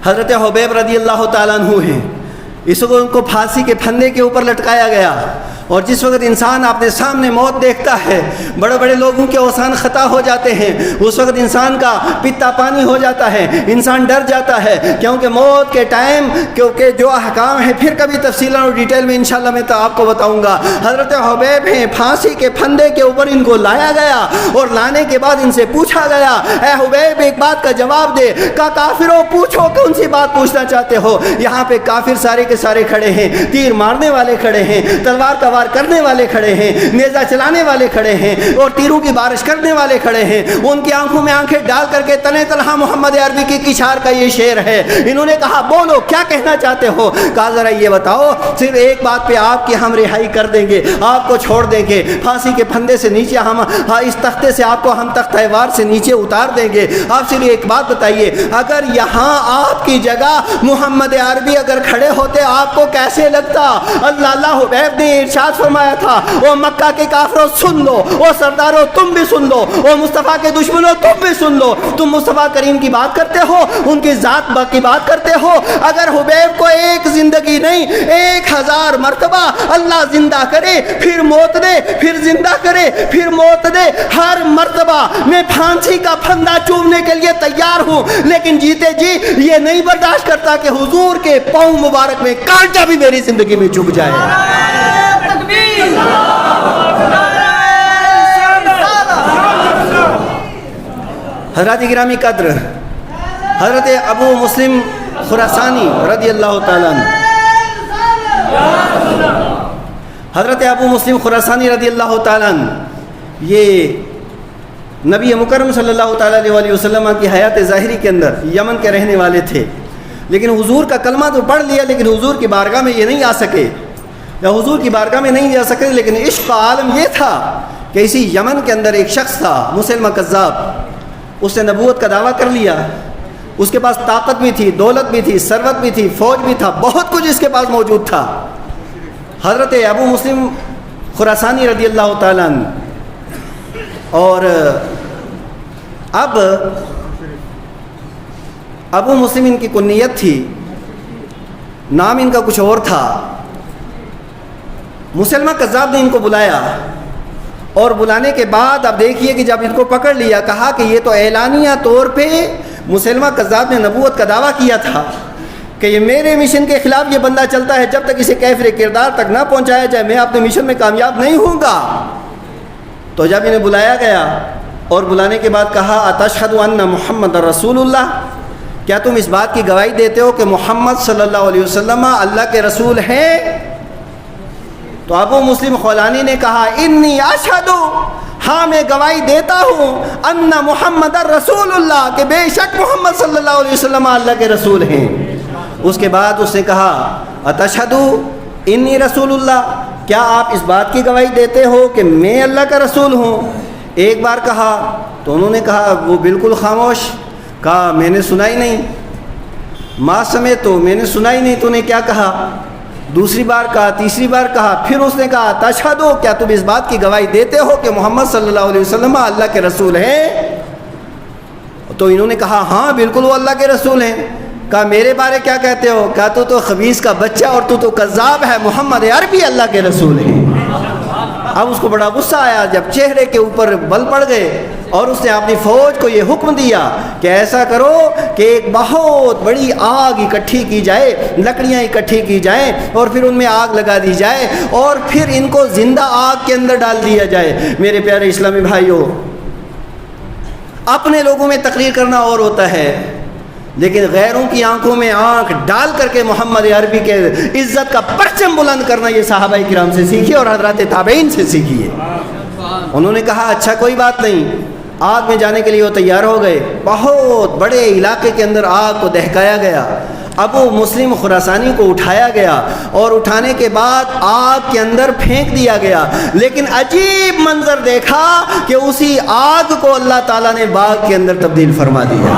حضرت حبیب رضی اللہ تعالیٰ عنہ ہیں، اس وقت ان کو پھانسی کے پھندے کے اوپر لٹکایا گیا، اور جس وقت انسان اپنے سامنے موت دیکھتا ہے، بڑے بڑے لوگوں کے اوسان خطا ہو جاتے ہیں، اس وقت انسان کا پتا پانی ہو جاتا ہے، انسان ڈر جاتا ہے، کیونکہ موت کے ٹائم کیونکہ جو احکام ہیں پھر کبھی تفصیل اور ڈیٹیل میں انشاءاللہ میں تو آپ کو بتاؤں گا۔ حضرت حبیب ہیں، پھانسی کے پھندے کے اوپر ان کو لایا گیا، اور لانے کے بعد ان سے پوچھا گیا، اے حبیب ایک بات کا جواب دے۔ کہا کافروں پوچھو، کون سی بات پوچھنا چاہتے ہو؟ یہاں پہ کافر سارے کے سارے کھڑے ہیں، تیر مارنے والے کھڑے ہیں، تلوار کا وار کرنے والے کھڑے ہیں، نیزہ چلانے والے کھڑے ہیں، اور تیروں کی بارش کرنے والے کھڑے ہیں۔ ان کی آنکھوں میں آنکھیں ڈال کر کے تنے تنہا محمد عربی کی کچھار کا یہ شعر ہے۔ انہوں نے کہا بولو کیا کہنا چاہتے ہو؟ کہا ذرا یہ بتاؤ، صرف ایک بات پہ آپ کی ہم رہائی کر دیں گے، آپ کو چھوڑ دیں گے، پھانسی کے پھندے سے نیچے ہم اس تختے سے آپ کو ہم تختہ وار سے نیچے اتار دیں گے، آپ صرف ایک بات بتائیے، اگر یہاں آپ کی جگہ محمد عربی اگر کھڑے ہوتے آپ کو کیسے لگتا؟ اللہ حبیب نے ارشاد فرمایا تھا، او مکہ کے کافروں سن لو، او سرداروں تم بھی سن لو، او مصطفیٰ کے دشمنوں تم بھی سن لو، تم مصطفیٰ کریم کی بات کرتے ہو، ان کی ذات کی بات کرتے ہو، اگر حبیب کو ایک زندگی نہیں 1000 مرتبہ اللہ زندہ کرے، پھر موت دے، پھر زندہ کرے، پھر موت دے، ہر مرتبہ میں پھانسی کا پھندا چومنے کے لیے تیار ہوں، لیکن جیتے جی یہ نہیں برداشت کرتا کہ حضور کے پاؤں مبارک میں کانٹا بھی میری زندگی میں چبھ جائے۔ حضرات گرامی قدر، حضرت ابو مسلم خراسانی رضی اللہ تعالیٰ عنہ، حضرت ابو مسلم خراسانی رضی اللہ تعالیٰ عنہ یہ نبی مکرم صلی اللہ تعالیٰ علیہ وسلم کی حیات ظاہری کے اندر یمن کے رہنے والے تھے، لیکن حضور کا کلمہ تو پڑھ لیا، لیکن حضور کی بارگاہ میں یہ نہیں آ سکے، یا حضور کی بارگاہ میں نہیں جا سکے۔ لیکن عشق کا عالم یہ تھا کہ اسی یمن کے اندر ایک شخص تھا مسلمہ کذاب، اس نے نبوت کا دعویٰ کر لیا، اس کے پاس طاقت بھی تھی، دولت بھی تھی، ثروت بھی تھی، فوج بھی تھا، بہت کچھ اس کے پاس موجود تھا۔ حضرت ابو مسلم خراسانی رضی اللہ تعالیٰ عنہ، اور اب ابو مسلم ان کی کنیت تھی، نام ان کا کچھ اور تھا۔ مسلمہ کذاب نے ان کو بلایا، اور بلانے کے بعد اب دیکھیے کہ جب ان کو پکڑ لیا، کہا کہ یہ تو اعلانیہ طور پہ مسلمہ کذاب نے نبوت کا دعویٰ کیا تھا کہ یہ میرے مشن کے خلاف یہ بندہ چلتا ہے، جب تک اسے کیفر کردار تک نہ پہنچایا جائے میں اپنے مشن میں کامیاب نہیں ہوں گا۔ تو جب انہیں بلایا گیا اور بلانے کے بعد کہا اتشہد ان محمد رسول اللہ، کیا تم اس بات کی گواہی دیتے ہو کہ محمد صلی اللہ علیہ وسلم اللہ کے رسول ہیں؟ تو ابو مسلم خولانی نے کہا انی اشہد، ہاں میں گواہی دیتا ہوں، ان محمد رسول اللہ، کہ بے شک محمد صلی اللہ علیہ وسلم اللہ کے رسول ہیں۔ اس کے بعد اس نے کہا اتشہد انی رسول اللہ، کیا آپ اس بات کی گواہی دیتے ہو کہ میں اللہ کا رسول ہوں؟ ایک بار کہا تو انہوں نے کہا وہ بالکل خاموش، کہا میں نے سنا ہی نہیں، ما سمعت، تو میں نے سنا ہی نہیں، تو نے کیا کہا؟ دوسری بار کہا، تیسری بار کہا، پھر اس نے کہا تشہدو، کیا تم اس بات کی گواہی دیتے ہو کہ محمد صلی اللہ علیہ وسلم اللہ کے رسول ہیں؟ تو انہوں نے کہا ہاں بالکل وہ اللہ کے رسول ہیں۔ کہا میرے بارے کیا کہتے ہو؟ کہا تو خبیث کا بچہ اور تو کذاب ہے، محمد عربی اللہ کے رسول ہیں۔ اب اس کو بڑا غصہ آیا، جب چہرے کے اوپر بل پڑ گئے، اور اس نے اپنی فوج کو یہ حکم دیا کہ ایسا کرو کہ ایک بہت بڑی آگ اکٹھی کی جائے، لکڑیاں اکٹھی کی جائیں، اور پھر ان میں آگ لگا دی جائے، اور پھر ان کو زندہ آگ کے اندر ڈال دیا جائے۔ میرے پیارے اسلامی بھائیوں، اپنے لوگوں میں تقریر کرنا اور ہوتا ہے، لیکن غیروں کی آنکھوں میں آنکھ ڈال کر کے محمد عربی کے عزت کا پرچم بلند کرنا یہ صحابہ کرام سے سیکھیے اور حضرات تابعین سے سیکھیے۔ انہوں نے کہا اچھا کوئی بات نہیں، آگ میں جانے کے لیے وہ تیار ہو گئے۔ بہت بڑے علاقے کے اندر آگ کو دہکایا گیا، ابو مسلم خراسانی کو اٹھایا گیا، اور اٹھانے کے بعد آگ کے اندر پھینک دیا گیا، لیکن عجیب منظر دیکھا کہ اسی آگ کو اللہ تعالیٰ نے باغ کے اندر تبدیل فرما دیا۔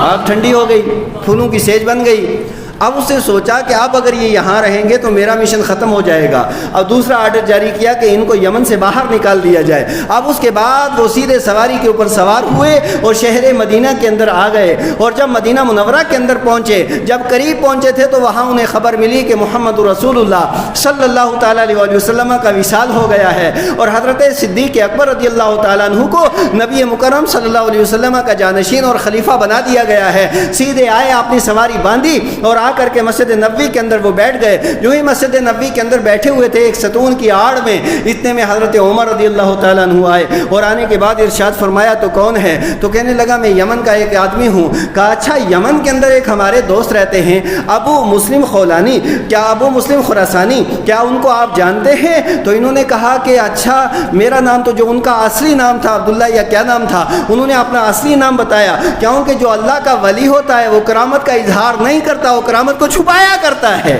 آگ ٹھنڈی ہو گئی، پھولوں کی سیج بن گئی۔ اب اس نے سوچا کہ اب اگر یہ یہاں رہیں گے تو میرا مشن ختم ہو جائے گا. اب دوسرا آرڈر جاری کیا کہ ان کو یمن سے باہر نکال دیا جائے. اب اس کے بعد وہ سیدھے سواری کے اوپر سوار ہوئے اور شہر مدینہ کے اندر آ گئے. اور جب مدینہ منورہ کے اندر پہنچے, جب قریب پہنچے تھے تو وہاں انہیں خبر ملی کہ محمد رسول اللہ صلی اللہ تعالیٰ علیہ وسلم کا وصال ہو گیا ہے. اور حضرت صدیق اکبر رضی اللہ تعالیٰ عنہ کو نبی مکرم صلی اللہ علیہ وسلم کا جانشین اور خلیفہ بنا دیا گیا ہے. سیدھے آئے, اپنی سواری باندھی اور آ کر کے مسجد نبوی کے اندر وہ بیٹھ گئے. جو ہی مسجد نبوی کے اندر بیٹھے ہوئے تھے ایک ستون کی آڑ میں, اتنے میں حضرت عمر رضی اللہ تعالیٰ عنہ آئے. اور آنے کے بعد ارشاد فرمایا تو کون ہے؟ تو کہنے لگا میں یمن کا ایک آدمی ہوں. کہا اچھا, یمن کے اندر ایک ہمارے دوست رہتے ہیں ابو مسلم خولانی, کیا ابو مسلم خراسانی, کیا ان کو آپ جانتے ہیں؟ تو انہوں نے کہا کہ اچھا میرا نام تو, جو ان کا اصلی نام تھا عبداللہ یا کیا نام تھا, انہوں نے اپنا اصلی نام بتایا. کیونکہ جو اللہ کا ولی ہوتا ہے وہ کرامت کا اظہار نہیں کرتا, وہ کرامت کو چھپایا کرتا ہے.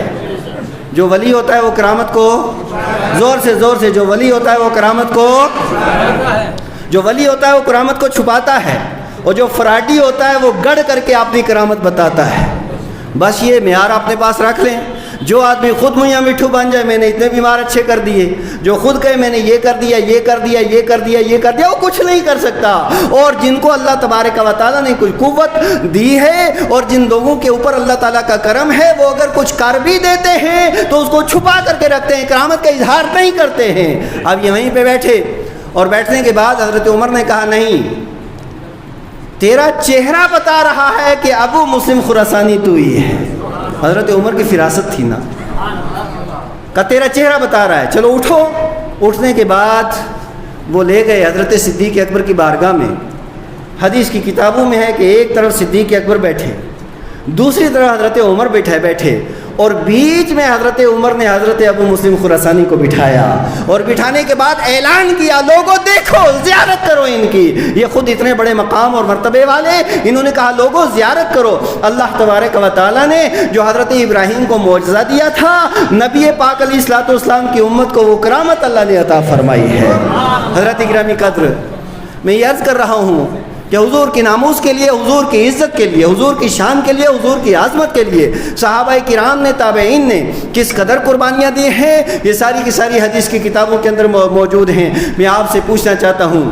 جو ولی ہوتا ہے وہ کرامت کو زور سے جو ولی ہوتا ہے وہ کرامت کو وہ کرامت کو چھپاتا ہے. اور جو فراڈی ہوتا ہے وہ گڑھ کر کے اپنی کرامت بتاتا ہے. بس یہ معیار اپنے پاس رکھ لیں. جو آدمی خود میاں مٹھو بن جائے, میں نے اتنے بیمار اچھے کر دیے, جو خود کہے میں نے یہ کر دیا وہ کچھ نہیں کر سکتا. اور جن کو اللہ تبارک و تعالیٰ نے کچھ قوت دی ہے اور جن لوگوں کے اوپر اللہ تعالیٰ کا کرم ہے, وہ اگر کچھ کر بھی دیتے ہیں تو اس کو چھپا کر کے رکھتے ہیں, کرامت کا اظہار نہیں کرتے ہیں. اب یہ وہیں پہ بیٹھے, اور بیٹھنے کے بعد حضرت عمر نے کہا نہیں, تیرا چہرہ بتا رہا ہے کہ ابو مسلم خراسانی تو ہی ہے. حضرت عمر کی فراست تھی نا, کہ تیرا چہرہ بتا رہا ہے, چلو اٹھو. اٹھنے کے بعد وہ لے گئے حضرت صدیق اکبر کی بارگاہ میں. حدیث کی کتابوں میں ہے کہ ایک طرف صدیق اکبر بیٹھے, دوسری طرف حضرت عمر بیٹھے, اور بیچ میں حضرت عمر نے حضرت ابو مسلم خراسانی کو بٹھایا. اور بٹھانے کے بعد اعلان کیا, لوگوں دیکھو زیارت کرو ان کی. یہ خود اتنے بڑے مقام اور مرتبے والے, انہوں نے کہا لوگوں زیارت کرو. اللہ تبارک و تعالیٰ نے جو حضرت ابراہیم کو معجزہ دیا تھا, نبی پاک علیہ الصلوۃ والسلام کی امت کو وہ کرامت اللہ نے عطا فرمائی ہے. حضرت گرامی قدر, میں یہ عرض کر رہا ہوں کہ حضور کی ناموس کے لیے, حضور کی عزت کے لیے, حضور کی شان کے لیے, حضور کی عظمت کے لیے صحابہ کرام نے, تابعین نے کس قدر قربانیاں دی ہیں, یہ ساری کی ساری حدیث کی کتابوں کے اندر موجود ہیں. میں آپ سے پوچھنا چاہتا ہوں